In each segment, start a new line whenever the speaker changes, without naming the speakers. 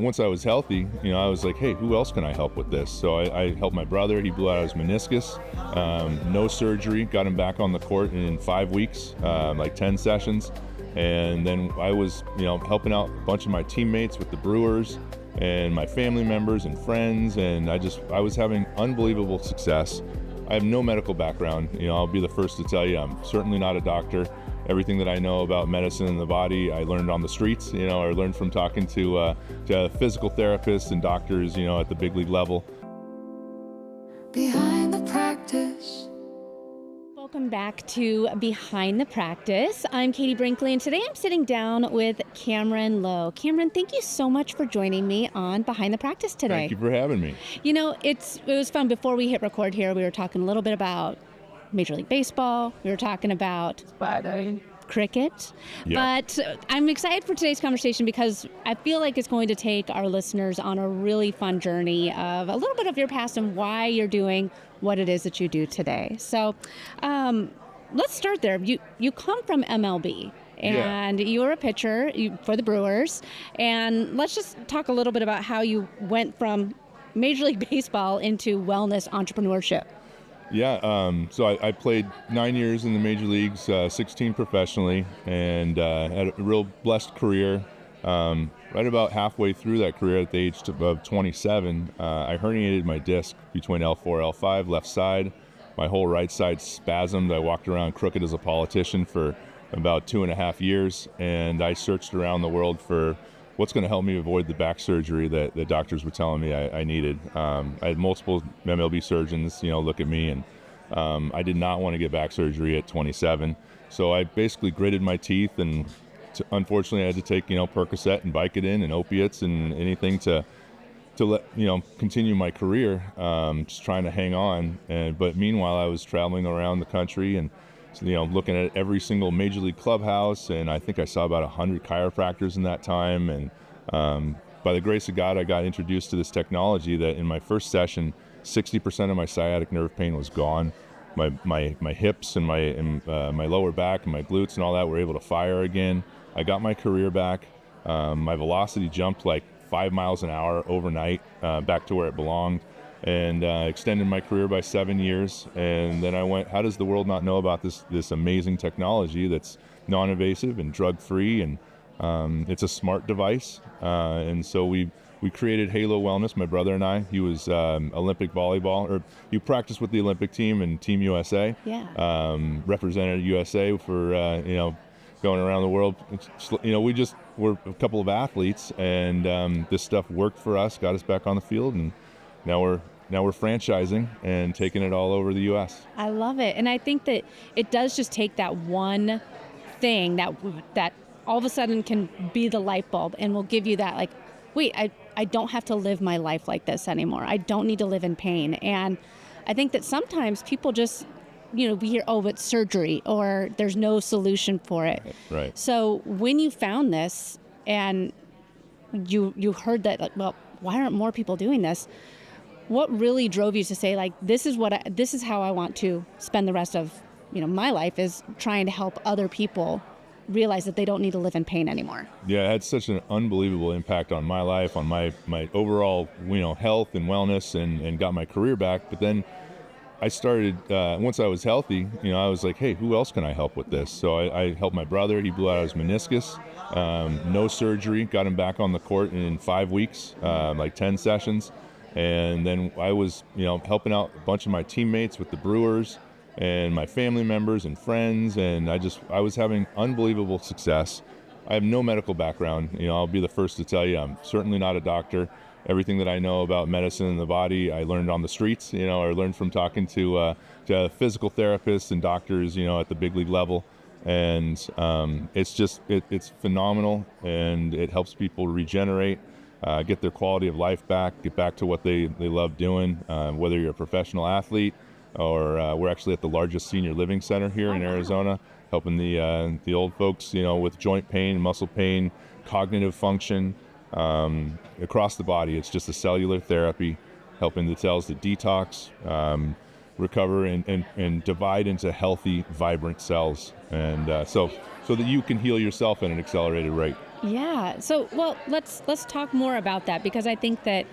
Once I was healthy, I was like, hey, who else can I help with this? So I helped my brother. He blew out his meniscus, no surgery, got him back on the court in 5 weeks, like 10 sessions. And then I was, helping out a bunch of my teammates with the Brewers and my family members and friends. And I was having unbelievable success. I have no medical background. I'll be the first to tell you, I'm certainly not a doctor. Everything that I know about medicine and the body, I learned on the streets, or learned from talking to physical therapists and doctors, at the big league level.
Behind the practice.
Welcome back to Behind the Practice. I'm Katie Brinkley, and today I'm sitting down with Kameron Loe. Kameron, thank you so much for joining me on Behind the Practice today.
Thank you for having me.
It was fun. Before we hit record here, we were talking a little bit about Major League Baseball. We were talking about cricket.
Yep.
But I'm excited for today's conversation because I feel like it's going to take our listeners on a really fun journey of a little bit of your past and why you're doing what it is that you do today. So let's start there. You come from MLB. And you were a pitcher for the Brewers. And let's just talk a little bit about how you went from Major League Baseball into wellness entrepreneurship.
Yeah, so I played 9 years in the major leagues, 16 professionally, and had a real blessed career. Right about halfway through that career at the age of 27, I herniated my disc between L4, L5, left side. My whole right side spasmed. I walked around crooked as a politician for about 2.5 years, and I searched around the world for what's going to help me avoid the back surgery that the doctors were telling me I needed. I had multiple MLB surgeons, look at me, and I did not want to get back surgery at 27. So I basically gritted my teeth, and unfortunately I had to take, Percocet and Vicodin and opiates and anything to let, continue my career, just trying to hang on. But meanwhile, I was traveling around the country and looking at every single major league clubhouse, and I think I saw about 100 chiropractors in that time. And by the grace of God, I got introduced to this technology that in my first session, 60% of my sciatic nerve pain was gone. My hips and my lower back and my glutes and all that were able to fire again. I got my career back. My velocity jumped like 5 miles an hour overnight, back to where it belonged. And extended my career by 7 years. And then I went, how does the world not know about this amazing technology that's non-invasive and drug-free, and it's a smart device. And so we created Halo Wellness, my brother and I. He was Olympic volleyball, or he practiced with the Olympic team and Team USA.
Yeah.
Represented USA for, going around the world. We're a couple of athletes, and this stuff worked for us, got us back on the field, and now we're franchising and taking it all over the U.S.
I love it. And I think that it does just take that one thing that all of a sudden can be the light bulb and will give you that, like, wait, I don't have to live my life like this anymore. I don't need to live in pain. And I think that sometimes people just, we hear, oh, it's surgery or there's no solution for it.
Right.
So when you found this and you heard that, like, well, why aren't more people doing this? What really drove you to say, like, this is how I want to spend the rest of, my life, is trying to help other people realize that they don't need to live in pain anymore?
Yeah, it had such an unbelievable impact on my life, on my overall, health and wellness, and got my career back. But then I started, once I was healthy, I was like, hey, who else can I help with this? So I helped my brother. He blew out his meniscus, no surgery, got him back on the court in 5 weeks, like 10 sessions. And then I was, helping out a bunch of my teammates with the Brewers and my family members and friends. And I was having unbelievable success. I have no medical background. I'll be the first to tell you, I'm certainly not a doctor. Everything that I know about medicine and the body, I learned on the streets, or learned from talking to physical therapists and doctors, at the big league level. And it's phenomenal, and it helps people regenerate, get their quality of life back, get back to what they love doing, whether you're a professional athlete or we're actually at the largest senior living center here in Arizona, helping the old folks, with joint pain, muscle pain, cognitive function, across the body. It's just a cellular therapy, helping the cells to detox, recover, and divide into healthy, vibrant cells. And so so that you can heal yourself at an accelerated rate.
Yeah. So, well, let's talk more about that, because I think that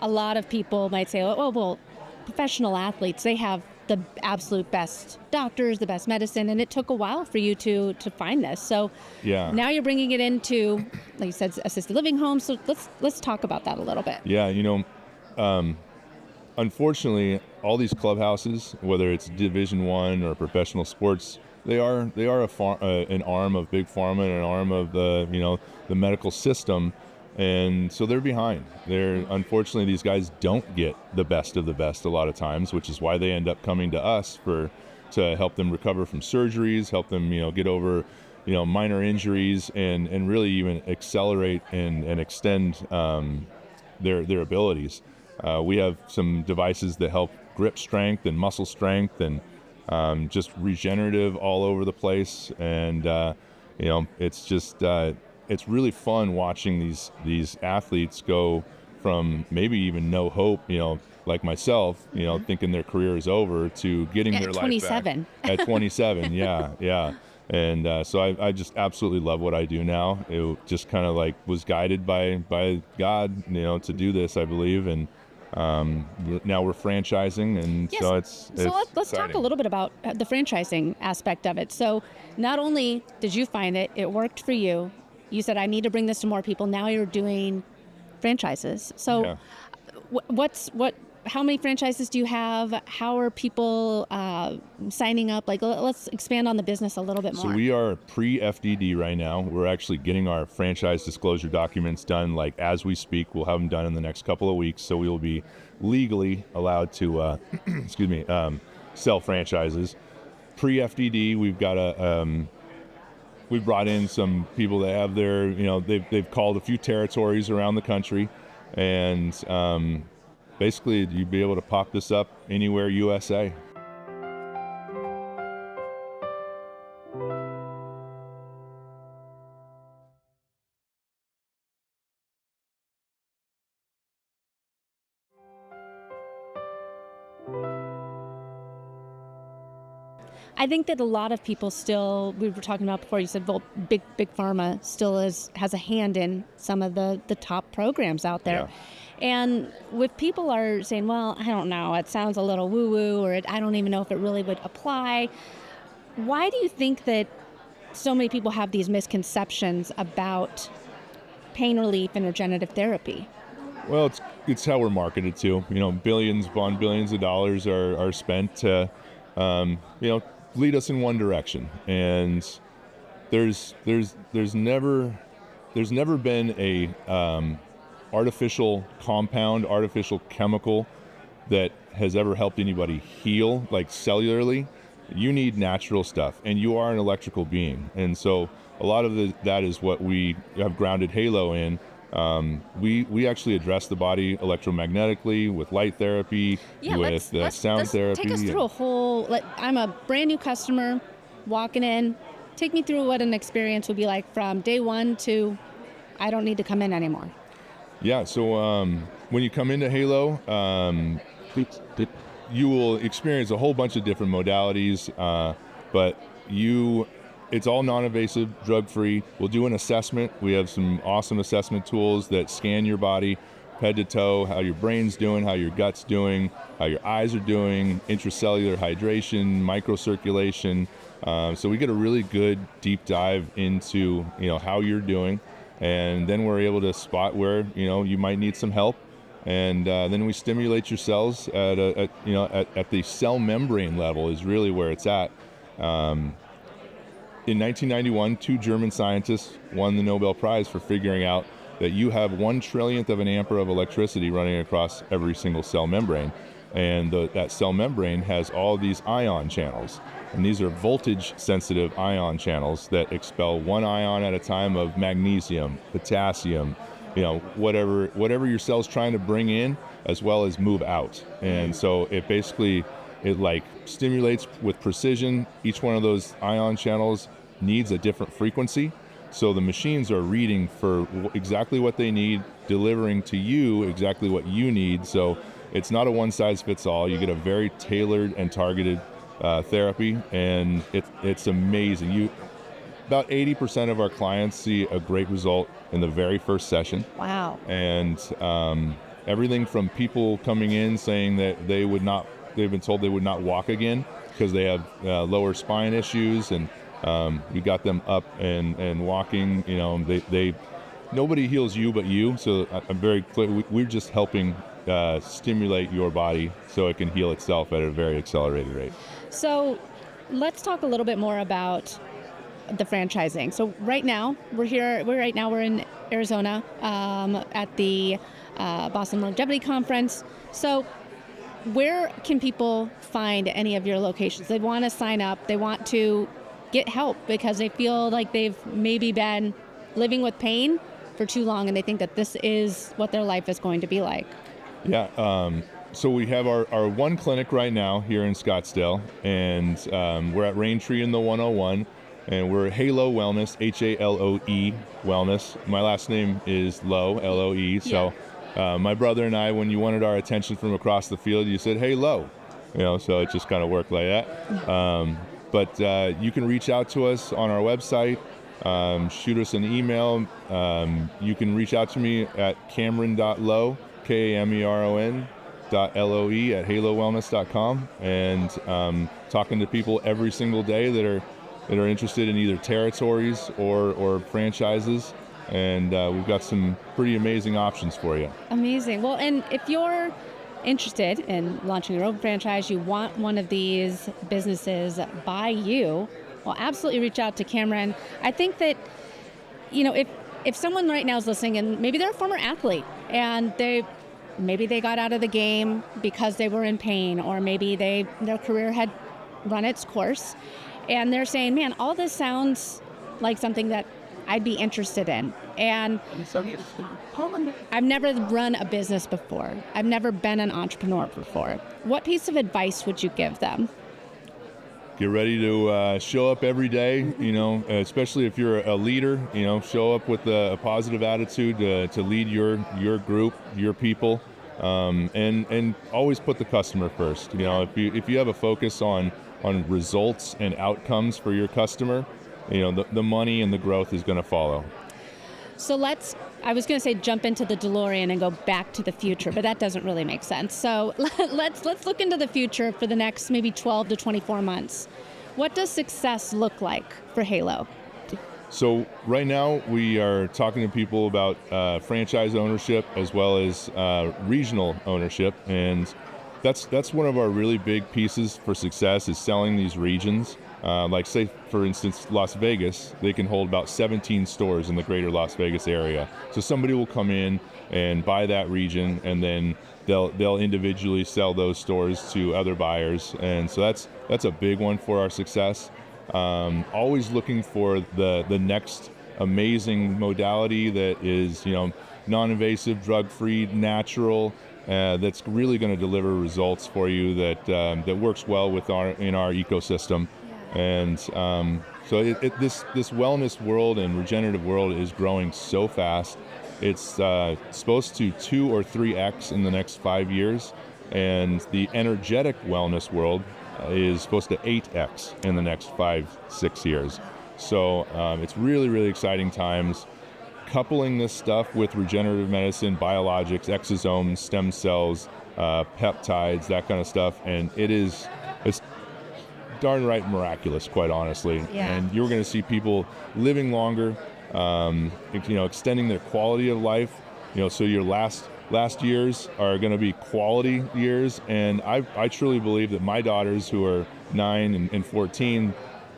a lot of people might say, oh, well, professional athletes, they have the absolute best doctors, the best medicine, and it took a while for you to find this. So
Yeah.
now you're bringing it into, like you said, assisted living homes. So let's talk about that a little bit.
Yeah, unfortunately, all these clubhouses, whether it's Division I or professional sports, they are an arm of big pharma and an arm of the medical system, and so they're behind. Unfortunately, these guys don't get the best of the best a lot of times, which is why they end up coming to us to help them recover from surgeries, help them get over minor injuries, and really even accelerate and extend their abilities. We have some devices that help grip strength and muscle strength and just regenerative all over the place. And, it's just, it's really fun watching these athletes go from maybe even no hope, like myself, thinking their career is over, to getting their life
27.
back. At 27. Yeah. And so I just absolutely love what I do now. It just kind of like was guided by God, to do this, I believe. And now we're franchising, and
Yes.
so it's
let's talk a little bit about the franchising aspect of it. So not only did you find it worked for you, you said, I need to bring this to more people. Now you're doing franchises. So
Yeah.
how many franchises do you have? How are people signing up? Like, let's expand on the business a little bit more.
So we are pre-FDD right now. We're actually getting our franchise disclosure documents done, like as we speak. We'll have them done in the next couple of weeks, so we will be legally allowed to sell franchises. Pre-FDD, we've got we've brought in some people that have their, they've called a few territories around the country, and basically you'd be able to pop this up anywhere USA.
I think that a lot of people still, we were talking about before, you said, well, big pharma still has a hand in some of the top programs out there.
Yeah.
And if people are saying, well, I don't know, it sounds a little woo-woo, or I don't even know if it really would apply, why do you think that so many people have these misconceptions about pain relief and regenerative therapy?
Well, it's how we're marketed to. Billions upon billions of dollars are spent to, lead us in one direction. And there's never been a artificial compound, artificial chemical that has ever helped anybody heal, like cellularly. You need natural stuff, and you are an electrical being. And so a lot of that is what we have grounded Halo in. We actually address the body electromagnetically with light therapy, with sound therapy.
Take us through a whole, I'm a brand new customer walking in. Take me through what an experience would be like from day one to I don't need to come in anymore.
Yeah, so when you come into Halo, you will experience a whole bunch of different modalities, but it's all non-invasive, drug-free. We'll do an assessment. We have some awesome assessment tools that scan your body head to toe, how your brain's doing, how your gut's doing, how your eyes are doing, intracellular hydration, microcirculation. So we get a really good deep dive into how you're doing, and then we're able to spot where you might need some help, and then we stimulate your cells at the cell membrane level is really where it's at. In 1991, 2 German scientists won the Nobel Prize for figuring out that you have 1/1,000,000th of an ampere of electricity running across every single cell membrane. And that cell membrane has all these ion channels. And these are voltage-sensitive ion channels that expel one ion at a time of magnesium, potassium, whatever your cell's trying to bring in, as well as move out. And so it stimulates with precision. Each one of those ion channels needs a different frequency. So the machines are reading for exactly what they need, delivering to you exactly what you need. So it's not a one-size-fits-all. You get a very tailored and targeted therapy, and it's amazing. about 80% of our clients see a great result in the very first session.
Wow.
And everything from people coming in saying that they've been told they would not walk again because they have lower spine issues, and you got them up and walking. Nobody heals you but you. So I'm very clear. We're just helping stimulate your body so it can heal itself at a very accelerated rate.
So let's talk a little bit more about the franchising. So right now we're in Arizona at the Boston Longevity Conference. So where can people find any of your locations? They want to sign up, they want to get help because they feel like they've maybe been living with pain for too long, and they think that this is what their life is going to be like.
Yeah, so we have our one clinic right now here in Scottsdale, and we're at Raintree in the 101, and we're Halo Wellness, Haloe Wellness. My last name is Loe, Loe, so my brother and I, when you wanted our attention from across the field, you said, "Hey, Loe," so it just kind of worked like that. But you can reach out to us on our website, shoot us an email. You can reach out to me at Kameron.Loe, Kameron.Loe at halowellness.com, and talking to people every single day that are interested in either territories or franchises. And we've got some pretty amazing options for you.
Amazing. Well, and if you're interested in launching your own franchise, you want one of these businesses by you, well, absolutely reach out to Kameron. I think that, if someone right now is listening and maybe they're a former athlete and maybe they got out of the game because they were in pain, or maybe their career had run its course, and they're saying, man, all this sounds like something that I'd be interested in. And I've never run a business before. I've never been an entrepreneur before. What piece of advice would you give them?
Get ready to show up every day, especially if you're a leader, show up with a positive attitude to lead your group, your people, and always put the customer first. If you have a focus on results and outcomes for your customer, the money and the growth is going to follow.
So I was going to say jump into the DeLorean and go back to the future, but that doesn't really make sense. So let's look into the future for the next maybe 12 to 24 months. What does success look like for Halo?
So right now we are talking to people about franchise ownership as well as regional ownership, and that's one of our really big pieces for success is selling these regions. Like say, for instance, Las Vegas, they can hold about 17 stores in the greater Las Vegas area. So somebody will come in and buy that region, and then they'll individually sell those stores to other buyers. And so that's a big one for our success. Always looking for the next amazing modality that is, non-invasive, drug-free, natural, that's really going to deliver results for you that works well in our ecosystem. And so this wellness world and regenerative world is growing so fast. It's supposed to 2 or 3x in the next 5 years, and the energetic wellness world is supposed to 8x in the next 5-6 years. So it's really, really exciting times. Coupling this stuff with regenerative medicine, biologics, exosomes, stem cells, peptides, that kind of stuff, and it's darn right miraculous, quite honestly.
Yeah.
And you're going to see people living longer, extending their quality of life. So your last years are going to be quality years. And I truly believe that my daughters, who are 9 and 14,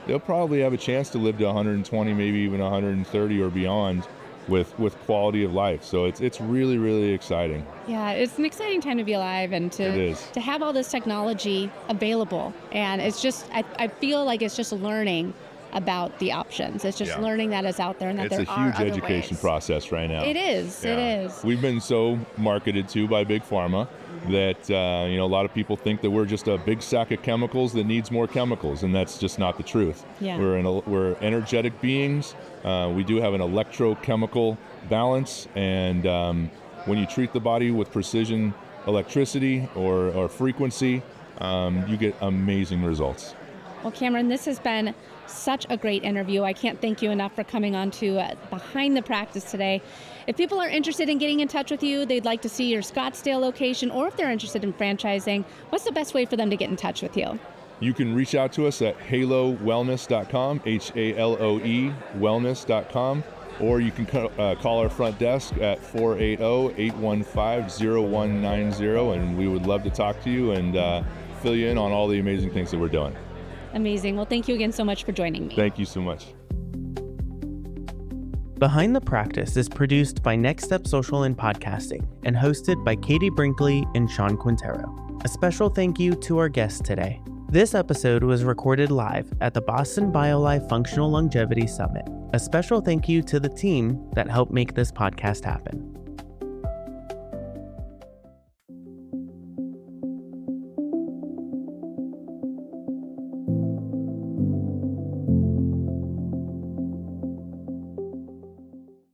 they'll probably have a chance to live to 120, maybe even 130 or beyond, with quality of life. So it's really, really exciting.
Yeah, it's an exciting time to be alive and to have all this technology available. And it's just, I feel like it's just learning about the options. It's just learning that it's out there and that there are other ways.
It's a huge education process right now.
It is, it is.
We've been so marketed to by Big Pharma that a lot of people think that we're just a big sack of chemicals that needs more chemicals, and that's just not the truth.
Yeah.
We're energetic beings. We do have an electrochemical balance, and when you treat the body with precision electricity or frequency, you get amazing results.
Well, Kameron, this has been such a great interview. I can't thank you enough for coming on to Behind the Practice today. If people are interested in getting in touch with you, they'd like to see your Scottsdale location, or if they're interested in franchising, what's the best way for them to get in touch with you?
You can reach out to us at halowellness.com, HALOE wellness.com, or you can call our front desk at 480-815-0190, and we would love to talk to you and fill you in on all the amazing things that we're doing.
Amazing. Well, thank you again so much for joining me.
Thank you so much.
Behind the Practice is produced by Next Step Social and Podcasting and hosted by Katie Brinkley and Sean Quintero. A special thank you to our guests today. This episode was recorded live at the Boston BioLife Functional Longevity Summit. A special thank you to the team that helped make this podcast happen.